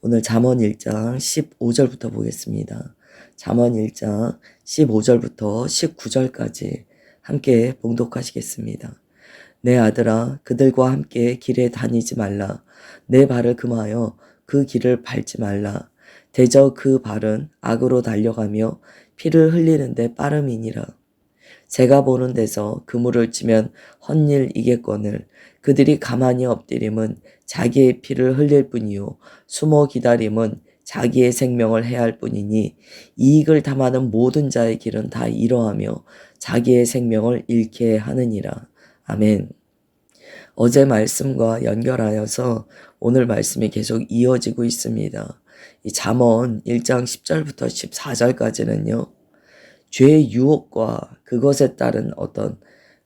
오늘 잠언 1장 15절부터 보겠습니다. 잠언 1장 15절부터 19절까지 함께 봉독하시겠습니다. 내 아들아, 그들과 함께 길에 다니지 말라. 내 발을 금하여 그 길을 밟지 말라. 대저 그 발은 악으로 달려가며 피를 흘리는데 빠름이니라. 새가 보는 데서 그물을 치면 헛일이겠거늘 그들이 가만히 엎드림은 자기의 피를 흘릴 뿐이요 숨어 기다림은 자기의 생명을 해할 뿐이니 이익을 탐하는 모든 자의 길은 다 이러하며 자기의 생명을 잃게 하느니라. 아멘. 어제 말씀과 연결하여서 오늘 말씀이 계속 이어지고 있습니다. 이 잠언 1장 10절부터 14절까지는요. 죄의 유혹과 그것에 따른 어떤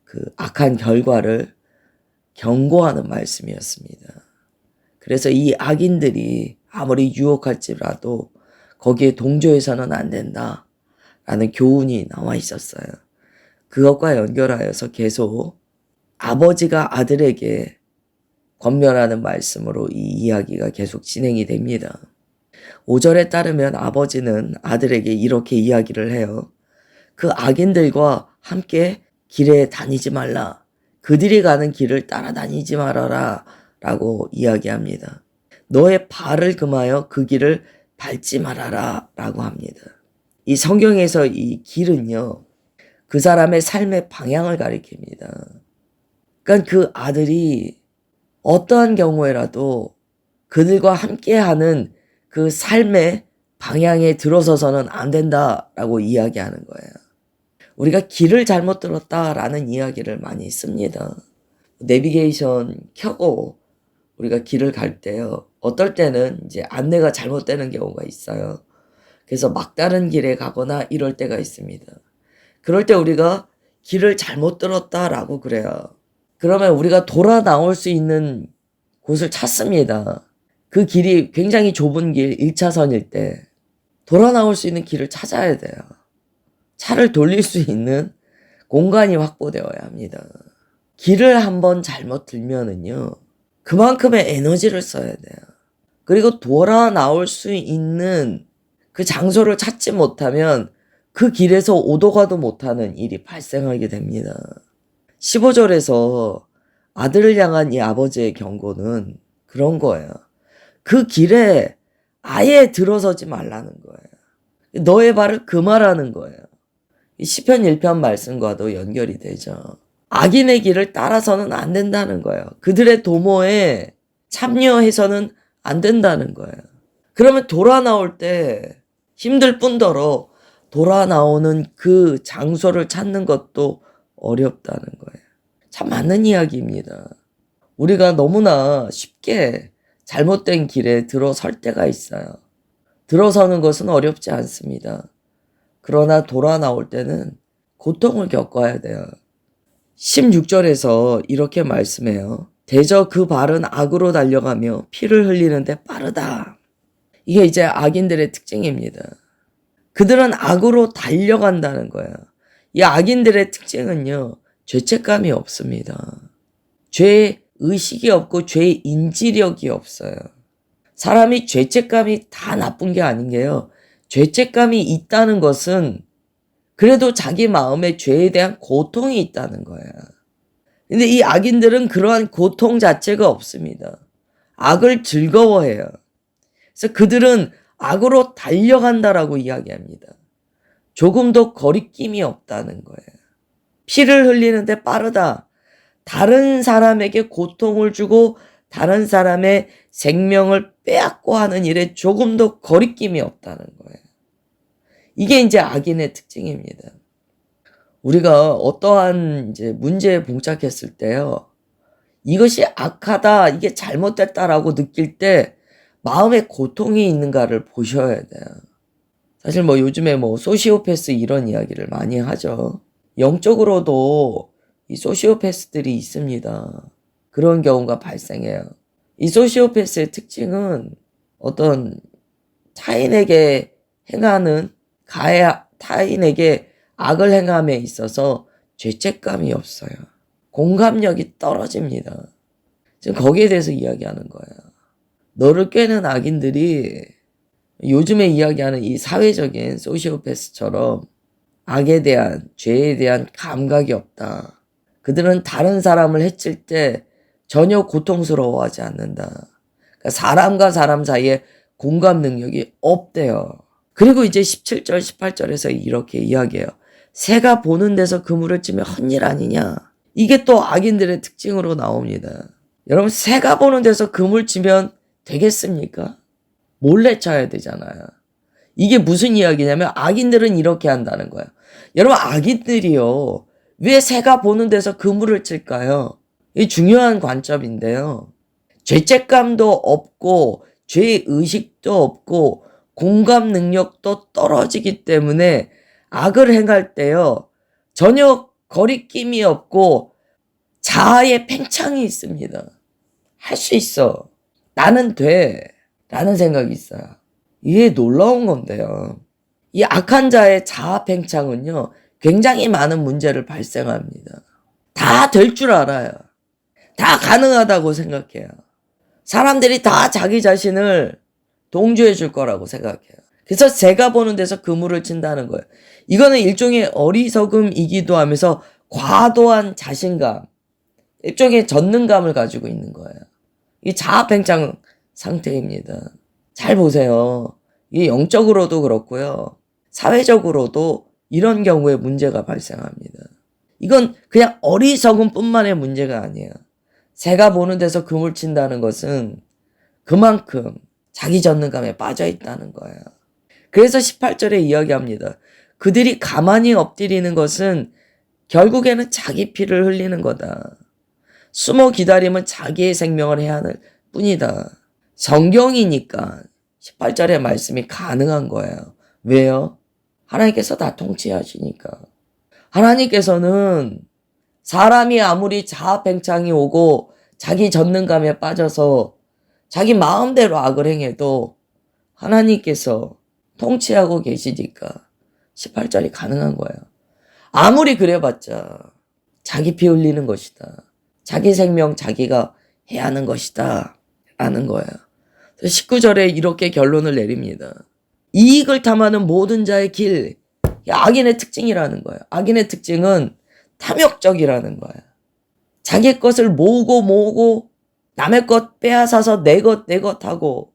그 악한 결과를 경고하는 말씀이었습니다. 그래서 이 악인들이 아무리 유혹할지라도 거기에 동조해서는 안 된다 라는 교훈이 나와 있었어요. 그것과 연결하여서 계속 아버지가 아들에게 권면하는 말씀으로 이 이야기가 계속 진행이 됩니다. 5절에 따르면 아버지는 아들에게 이렇게 이야기를 해요. 그 악인들과 함께 길에 다니지 말라. 그들이 가는 길을 따라다니지 말아라 라고 이야기합니다. 너의 발을 금하여 그 길을 밟지 말아라 라고 합니다. 이 성경에서 이 길은요, 그 사람의 삶의 방향을 가리킵니다. 그러니까 그 아들이 어떠한 경우에라도 그들과 함께하는 그 삶의 방향에 들어서서는 안 된다라고 이야기하는 거예요. 우리가 길을 잘못 들었다라는 이야기를 많이 씁니다. 내비게이션 켜고 우리가 길을 갈 때요. 어떨 때는 이제 안내가 잘못되는 경우가 있어요. 그래서 막다른 길에 가거나 이럴 때가 있습니다. 그럴 때 우리가 길을 잘못 들었다라고 그래요. 그러면 우리가 돌아 나올 수 있는 곳을 찾습니다. 그 길이 굉장히 좁은 길, 1차선일 때 돌아 나올 수 있는 길을 찾아야 돼요. 차를 돌릴 수 있는 공간이 확보되어야 합니다. 길을 한번 잘못 들면은요, 그만큼의 에너지를 써야 돼요. 그리고 돌아 나올 수 있는 그 장소를 찾지 못하면 그 길에서 오도 가도 못하는 일이 발생하게 됩니다. 15절에서 아들을 향한 이 아버지의 경고는 그런 거예요. 그 길에 아예 들어서지 말라는 거예요. 너의 발을 금하라는 거예요. 시편 1편 말씀과도 연결이 되죠. 악인의 길을 따라서는 안 된다는 거예요. 그들의 도모에 참여해서는 안 된다는 거예요. 그러면 돌아 나올 때 힘들 뿐더러 돌아 나오는 그 장소를 찾는 것도 어렵다는 거예요. 참 맞는 이야기입니다. 우리가 너무나 쉽게 잘못된 길에 들어설 때가 있어요. 들어서는 것은 어렵지 않습니다. 그러나 돌아 나올 때는 고통을 겪어야 돼요. 16절에서 이렇게 말씀해요. 대저 그 발은 악으로 달려가며 피를 흘리는데 빠르다. 이게 이제 악인들의 특징입니다. 그들은 악으로 달려간다는 거예요. 이 악인들의 특징은요, 죄책감이 없습니다. 죄 의식이 없고 죄 인지력이 없어요. 사람이 죄책감이 다 나쁜 게 아닌 게요. 죄책감이 있다는 것은 그래도 자기 마음에 죄에 대한 고통이 있다는 거예요. 근데 이 악인들은 그러한 고통 자체가 없습니다. 악을 즐거워해요. 그래서 그들은 악으로 달려간다라고 이야기합니다. 조금도 거리낌이 없다는 거예요. 피를 흘리는데 빠르다. 다른 사람에게 고통을 주고 다른 사람의 생명을 빼앗고 하는 일에 조금도 거리낌이 없다는 거예요. 이게 이제 악인의 특징입니다. 우리가 어떠한 이제 문제에 봉착했을 때요, 이것이 악하다, 이게 잘못됐다라고 느낄 때 마음에 고통이 있는가를 보셔야 돼요. 사실 뭐 요즘에 뭐 소시오패스 이런 이야기를 많이 하죠. 영적으로도 이 소시오패스들이 있습니다. 그런 경우가 발생해요. 이 소시오패스의 특징은 어떤 타인에게 행하는 타인에게 악을 행함에 있어서 죄책감이 없어요. 공감력이 떨어집니다. 지금 거기에 대해서 이야기하는 거예요. 너를 꿰는 악인들이 요즘에 이야기하는 이 사회적인 소시오패스처럼 악에 대한, 죄에 대한 감각이 없다. 그들은 다른 사람을 해칠 때 전혀 고통스러워하지 않는다. 그러니까 사람과 사람 사이에 공감 능력이 없대요. 그리고 이제 17절, 18절에서 이렇게 이야기해요. 새가 보는 데서 그물을 치면 헛일 아니냐. 이게 또 악인들의 특징으로 나옵니다. 여러분, 새가 보는 데서 그물 치면 되겠습니까? 몰래 쳐야 되잖아요. 이게 무슨 이야기냐면 악인들은 이렇게 한다는 거예요. 여러분, 악인들이요. 왜 새가 보는 데서 그물을 칠까요? 이 중요한 관점인데요. 죄책감도 없고 죄의식도 없고 공감 능력도 떨어지기 때문에 악을 행할 때요. 전혀 거리낌이 없고 자아의 팽창이 있습니다. 할 수 있어. 나는 돼. 라는 생각이 있어요. 이게 놀라운 건데요. 이 악한 자의 자아 팽창은요. 굉장히 많은 문제를 발생합니다. 다 될 줄 알아요. 다 가능하다고 생각해요. 사람들이 다 자기 자신을 동조해 줄 거라고 생각해요. 그래서 새가 보는 데서 그물을 친다는 거예요. 이거는 일종의 어리석음이기도 하면서 과도한 자신감, 일종의 전능감을 가지고 있는 거예요. 이 자아팽창 상태입니다. 잘 보세요. 이 영적으로도 그렇고요. 사회적으로도 이런 경우에 문제가 발생합니다. 이건 그냥 어리석음뿐만의 문제가 아니에요. 새가 보는 데서 그물 친다는 것은 그만큼 자기 전능감에 빠져 있다는 거예요. 그래서 18절에 이야기합니다. 그들이 가만히 엎드리는 것은 결국에는 자기 피를 흘리는 거다. 숨어 기다림은 자기의 생명을 해하는 뿐이다. 성경이니까 18절의 말씀이 가능한 거예요. 왜요? 하나님께서 다 통치하시니까. 하나님께서는 사람이 아무리 자아팽창이 오고 자기 전능감에 빠져서 자기 마음대로 악을 행해도 하나님께서 통치하고 계시니까 18절이 가능한 거예요. 아무리 그래봤자 자기 피 흘리는 것이다. 자기 생명 자기가 해야 하는 것이다. 라는 거예요. 19절에 이렇게 결론을 내립니다. 이익을 탐하는 모든 자의 길, 악인의 특징이라는 거예요. 악인의 특징은 탐욕적이라는 거예요. 자기 것을 모으고 남의 것 빼앗아서 내 것 하고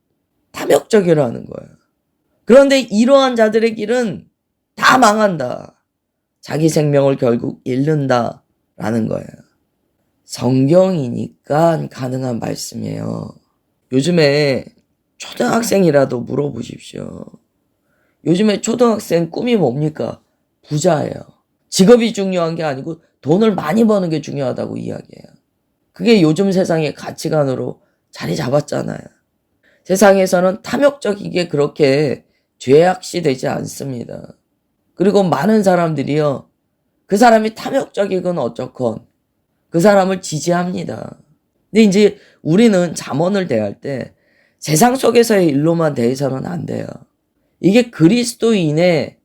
탐욕적이라는 거예요. 그런데 이러한 자들의 길은 다 망한다. 자기 생명을 결국 잃는다. 라는 거예요. 성경이니까 가능한 말씀이에요. 요즘에 초등학생이라도 물어보십시오. 요즘에 초등학생 꿈이 뭡니까? 부자예요. 직업이 중요한 게 아니고 돈을 많이 버는 게 중요하다고 이야기해요. 그게 요즘 세상의 가치관으로 자리 잡았잖아요. 세상에서는 탐욕적이게 그렇게 죄악시 되지 않습니다. 그리고 많은 사람들이요. 그 사람이 탐욕적이건 어쩌건 그 사람을 지지합니다. 근데 이제 우리는 잠언을 대할 때 세상 속에서의 일로만 대해서는 안 돼요. 이게 그리스도인의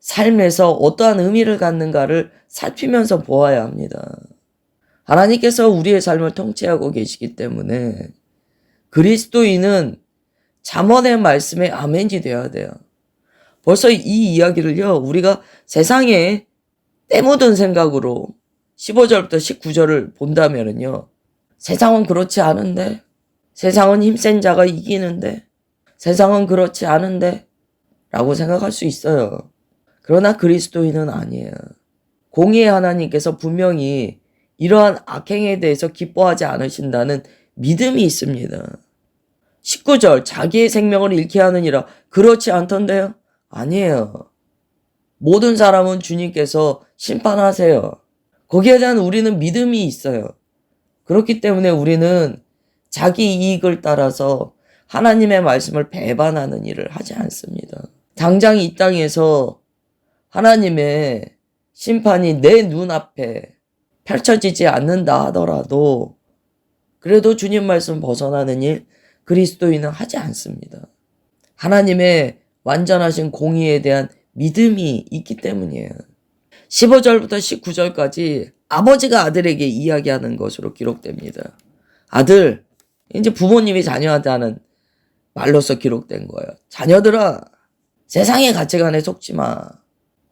삶에서 어떠한 의미를 갖는가를 살피면서 보아야 합니다. 하나님께서 우리의 삶을 통치하고 계시기 때문에 그리스도인은 잠언의 말씀에 아멘이 되어야 돼요. 벌써 이 이야기를요, 우리가 세상에 때묻은 생각으로 15절부터 19절을 본다면요, 세상은 그렇지 않은데, 세상은 힘센 자가 이기는데, 세상은 그렇지 않은데, 라고 생각할 수 있어요. 그러나 그리스도인은 아니에요. 공의의 하나님께서 분명히 이러한 악행에 대해서 기뻐하지 않으신다는 믿음이 있습니다. 19절, 자기의 생명을 잃게 하느니라. 그렇지 않던데요? 아니에요. 모든 사람은 주님께서 심판하세요. 거기에 대한 우리는 믿음이 있어요. 그렇기 때문에 우리는 자기 이익을 따라서 하나님의 말씀을 배반하는 일을 하지 않습니다. 당장 이 땅에서 하나님의 심판이 내 눈앞에 펼쳐지지 않는다 하더라도 그래도 주님 말씀 벗어나는 일 그리스도인은 하지 않습니다. 하나님의 완전하신 공의에 대한 믿음이 있기 때문이에요. 15절부터 19절까지 아버지가 아들에게 이야기하는 것으로 기록됩니다. 아들, 이제 부모님이 자녀한테 하는 말로써 기록된 거예요. 자녀들아, 세상의 가치관에 속지 마.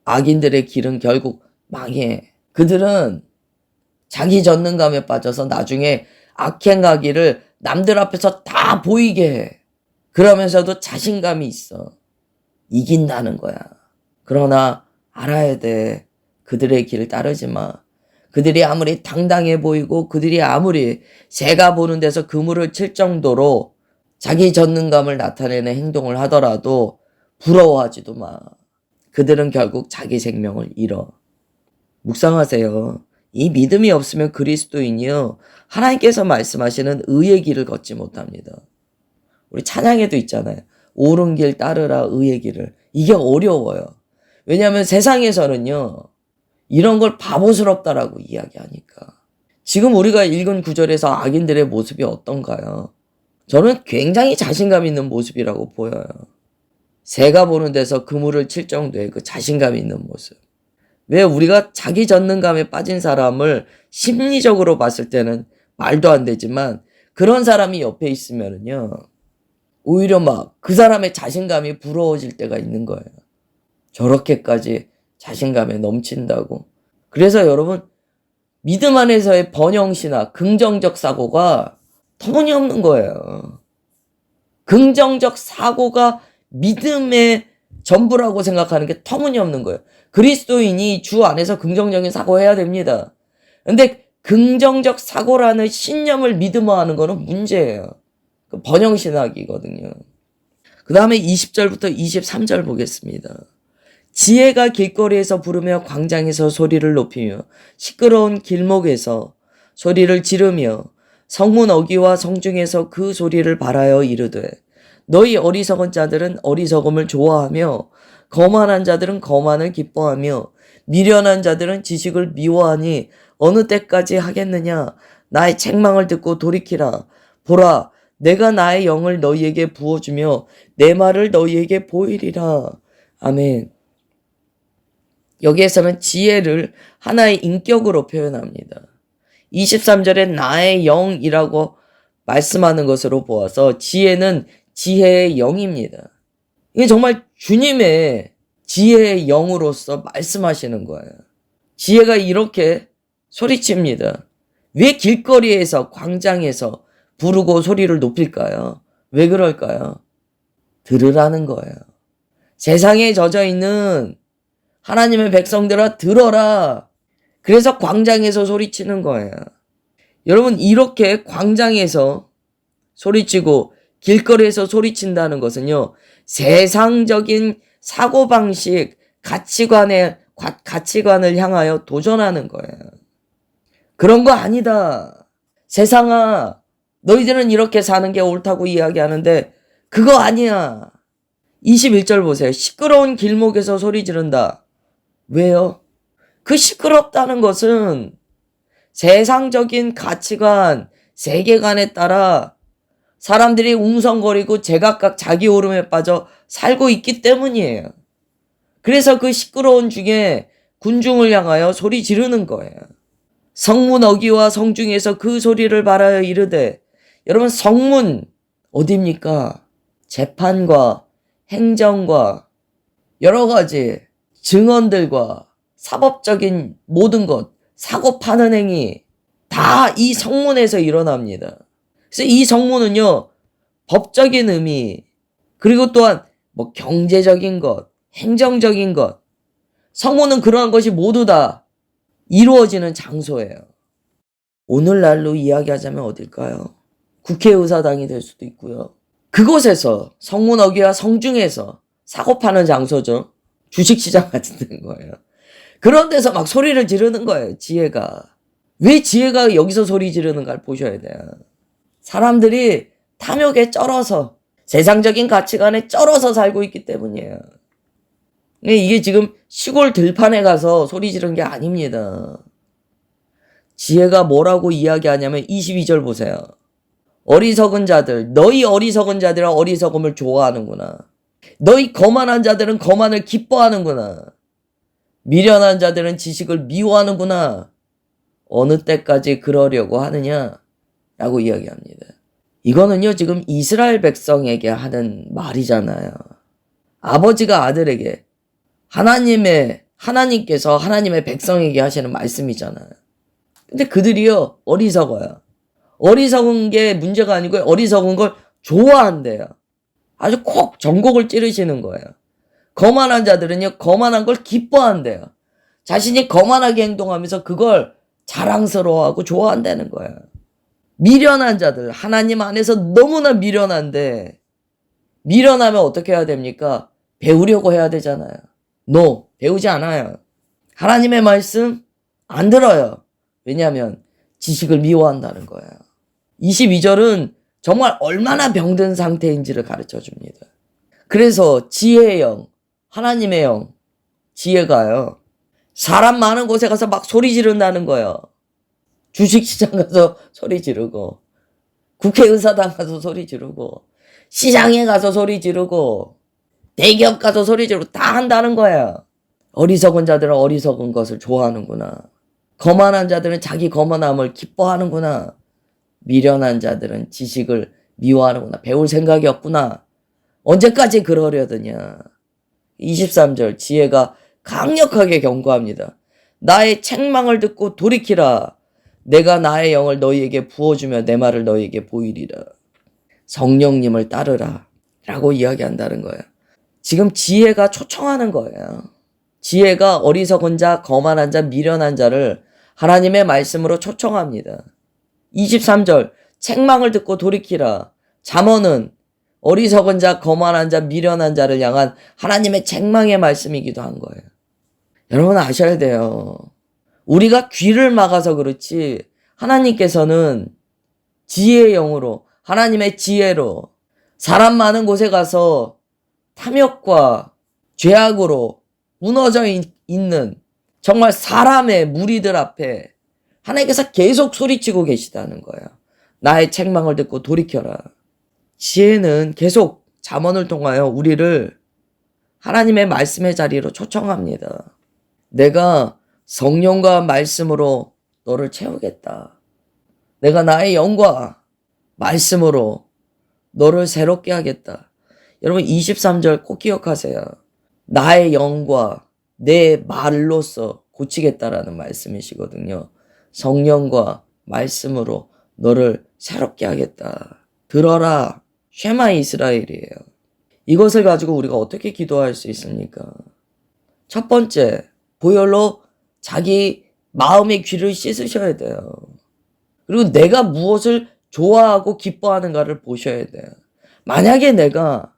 악인들의 길은 결국 망해. 그들은 자기 전능감에 빠져서 나중에 악행하기를 남들 앞에서 다 보이게 해. 그러면서도 자신감이 있어. 이긴다는 거야. 그러나 알아야 돼. 그들의 길을 따르지 마. 그들이 아무리 당당해 보이고 그들이 아무리 새가 보는 데서 그물을 칠 정도로 자기 전능감을 나타내는 행동을 하더라도 부러워하지도 마. 그들은 결국 자기 생명을 잃어. 묵상하세요. 이 믿음이 없으면 그리스도인이요, 하나님께서 말씀하시는 의의 길을 걷지 못합니다. 우리 찬양에도 있잖아요. 옳은 길 따르라 의의 길을. 이게 어려워요. 왜냐하면 세상에서는요, 이런 걸 바보스럽다라고 이야기하니까. 지금 우리가 읽은 구절에서 악인들의 모습이 어떤가요? 저는 굉장히 자신감 있는 모습이라고 보여요. 새가 보는 데서 그물을 칠 정도의 그 자신감 있는 모습. 왜 우리가 자기 전능감에 빠진 사람을 심리적으로 봤을 때는 말도 안 되지만 그런 사람이 옆에 있으면요, 오히려 막 그 사람의 자신감이 부러워질 때가 있는 거예요. 저렇게까지 자신감에 넘친다고. 그래서 여러분, 믿음 안에서의 번영신학, 긍정적 사고가 터무니없는 거예요. 긍정적 사고가 믿음의 전부라고 생각하는 게 터무니없는 거예요. 그리스도인이 주 안에서 긍정적인 사고 해야 됩니다. 근데 긍정적 사고라는 신념을 믿음화하는 거는 문제예요. 그 번영신학이거든요. 그 다음에 20절부터 23절 보겠습니다. 지혜가 길거리에서 부르며 광장에서 소리를 높이며 시끄러운 길목에서 소리를 지르며 성문 어귀와 성중에서 그 소리를 발하여 이르되 너희 어리석은 자들은 어리석음을 좋아하며 거만한 자들은 거만을 기뻐하며 미련한 자들은 지식을 미워하니 어느 때까지 하겠느냐. 나의 책망을 듣고 돌이키라. 보라, 내가 나의 영을 너희에게 부어주며 내 말을 너희에게 보이리라. 아멘. 여기에서는 지혜를 하나의 인격으로 표현합니다. 23절에 나의 영이라고 말씀하는 것으로 보아서 지혜는 지혜의 영입니다. 이게 정말 주님의 지혜의 영으로서 말씀하시는 거예요. 지혜가 이렇게 소리칩니다. 왜 길거리에서 광장에서 부르고 소리를 높일까요? 왜 그럴까요? 들으라는 거예요. 세상에 젖어 있는 하나님의 백성들아 들어라. 그래서 광장에서 소리치는 거예요. 여러분, 이렇게 광장에서 소리치고 길거리에서 소리친다는 것은요, 세상적인 사고방식, 가치관을 향하여 도전하는 거예요. 그런 거 아니다. 세상아, 너희들은 이렇게 사는 게 옳다고 이야기하는데 그거 아니야. 21절 보세요. 시끄러운 길목에서 소리 지른다. 왜요? 그 시끄럽다는 것은 세상적인 가치관, 세계관에 따라 사람들이 웅성거리고 제각각 자기 오름에 빠져 살고 있기 때문이에요. 그래서 그 시끄러운 중에 군중을 향하여 소리 지르는 거예요. 성문 어귀와 성중에서 그 소리를 발하여 이르되, 여러분, 성문 어디입니까? 재판과 행정과 여러 가지 증언들과 사법적인 모든 것, 사고 파는 행위 다 이 성문에서 일어납니다. 그래서 이 성문은요, 법적인 의미, 그리고 또한 뭐 경제적인 것, 행정적인 것, 성문은 그러한 것이 모두 다 이루어지는 장소예요. 오늘날로 이야기하자면 어딜까요? 국회의사당이 될 수도 있고요. 그곳에서 성문 어귀와 성중에서 사고 파는 장소죠. 주식시장 같은 거예요. 그런 데서 막 소리를 지르는 거예요. 지혜가. 왜 지혜가 여기서 소리 지르는가를 보셔야 돼요. 사람들이 탐욕에 쩔어서, 세상적인 가치관에 쩔어서 살고 있기 때문이에요. 이게 지금 시골 들판에 가서 소리 지르는 게 아닙니다. 지혜가 뭐라고 이야기하냐면 22절 보세요. 어리석은 자들, 너희 어리석은 자들은 어리석음을 좋아하는구나. 너희 거만한 자들은 거만을 기뻐하는구나. 미련한 자들은 지식을 미워하는구나. 어느 때까지 그러려고 하느냐? 라고 이야기합니다. 이거는요, 지금 이스라엘 백성에게 하는 말이잖아요. 아버지가 아들에게 하나님께서 하나님의 백성에게 하시는 말씀이잖아요. 근데 그들이요, 어리석어요. 어리석은 게 문제가 아니고 어리석은 걸 좋아한대요. 아주 콕 전곡을 찌르시는 거예요. 거만한 자들은요, 거만한 걸 기뻐한대요. 자신이 거만하게 행동하면서 그걸 자랑스러워하고 좋아한다는 거예요. 미련한 자들, 하나님 안에서 너무나 미련한데, 미련하면 어떻게 해야 됩니까? 배우려고 해야 되잖아요. 배우지 않아요. 하나님의 말씀 안 들어요. 왜냐하면 지식을 미워한다는 거예요. 22절은 정말 얼마나 병든 상태인지를 가르쳐 줍니다. 그래서 지혜의 영, 하나님의 영, 지혜가요, 사람 많은 곳에 가서 막 소리 지른다는 거예요. 주식시장 가서 소리 지르고, 국회의사당 가서 소리 지르고, 시장에 가서 소리 지르고, 대기업 가서 소리 지르고 다 한다는 거예요. 어리석은 자들은 어리석은 것을 좋아하는구나. 거만한 자들은 자기 거만함을 기뻐하는구나. 미련한 자들은 지식을 미워하는구나. 배울 생각이 없구나. 언제까지 그러려느냐. 23절 지혜가 강력하게 경고합니다. 나의 책망을 듣고 돌이키라. 내가 나의 영을 너희에게 부어주며 내 말을 너희에게 보이리라. 성령님을 따르라 라고 이야기한다는 거예요. 지금 지혜가 초청하는 거예요. 지혜가 어리석은 자, 거만한 자, 미련한 자를 하나님의 말씀으로 초청합니다. 23절 책망을 듣고 돌이키라. 잠언은 어리석은 자, 거만한 자, 미련한 자를 향한 하나님의 책망의 말씀이기도 한 거예요. 여러분 아셔야 돼요. 우리가 귀를 막아서 그렇지 하나님께서는 지혜의 영으로, 하나님의 지혜로 사람 많은 곳에 가서 탐욕과 죄악으로 무너져 있는 정말 사람의 무리들 앞에 하나님께서 계속 소리치고 계시다는 거예요. 나의 책망을 듣고 돌이켜라. 지혜는 계속 잠언을 통하여 우리를 하나님의 말씀의 자리로 초청합니다. 내가 성령과 말씀으로 너를 채우겠다. 내가 나의 영과 말씀으로 너를 새롭게 하겠다. 여러분 23절 꼭 기억하세요. 나의 영과 내 말로서 고치겠다라는 말씀이시거든요. 성령과 말씀으로 너를 새롭게 하겠다. 들어라. 쉐마 이스라엘이에요. 이것을 가지고 우리가 어떻게 기도할 수 있습니까? 첫 번째, 보혈로 자기 마음의 귀를 씻으셔야 돼요. 그리고 내가 무엇을 좋아하고 기뻐하는가를 보셔야 돼요. 만약에 내가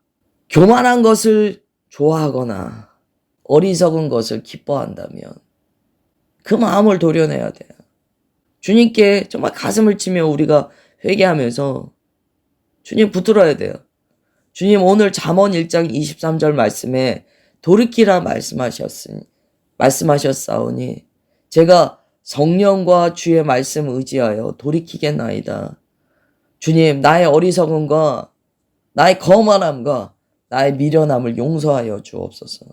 교만한 것을 좋아하거나 어리석은 것을 기뻐한다면 그 마음을 도려내야 돼요. 주님께 정말 가슴을 치며 우리가 회개하면서 주님 붙들어야 돼요. 주님 오늘 잠언 1장 23절 말씀에 돌이키라 말씀하셨사오니 제가 성령과 주의 말씀 의지하여 돌이키겠나이다. 주님 나의 어리석음과 나의 거만함과 나의 미련함을 용서하여 주옵소서.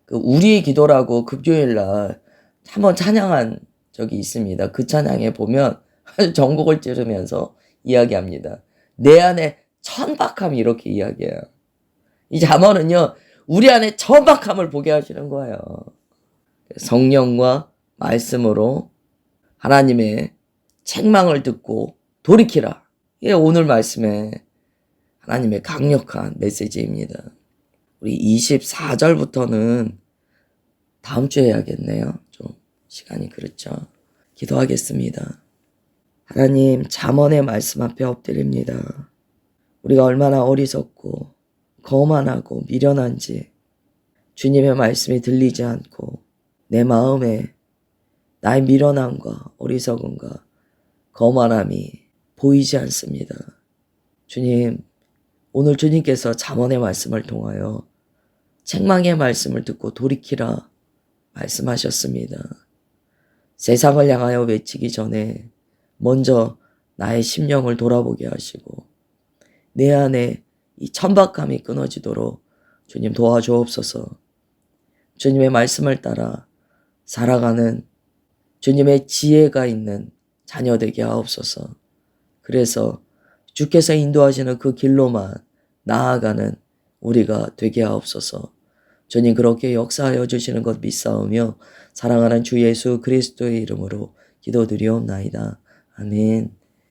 우리의 기도라고 금요일날 한번 찬양한 적이 있습니다. 그 찬양에 보면 전곡을 찌르면서 이야기합니다. 내 안에 천박함이 이렇게 이야기해요. 이 잠언은요, 우리 안에 천박함을 보게 하시는 거예요. 성령과 말씀으로 하나님의 책망을 듣고 돌이키라. 이게 오늘 말씀의 하나님의 강력한 메시지입니다. 우리 24절부터는 다음 주에 해야겠네요. 좀 시간이 그렇죠. 기도하겠습니다. 하나님, 잠언의 말씀 앞에 엎드립니다. 우리가 얼마나 어리석고 거만하고 미련한지 주님의 말씀이 들리지 않고 내 마음에 나의 미련함과 어리석음과 거만함이 보이지 않습니다. 주님, 오늘 주님께서 잠언의 말씀을 통하여 책망의 말씀을 듣고 돌이키라 말씀하셨습니다. 세상을 향하여 외치기 전에 먼저 나의 심령을 돌아보게 하시고 내 안에 이 천박함이 끊어지도록 주님 도와주옵소서. 주님의 말씀을 따라 살아가는 주님의 지혜가 있는 자녀 되게 하옵소서. 그래서 주께서 인도하시는 그 길로만 나아가는 우리가 되게 하옵소서. 주님 그렇게 역사하여 주시는 것 믿사오며 사랑하는 주 예수 그리스도의 이름으로 기도드리옵나이다. 아멘.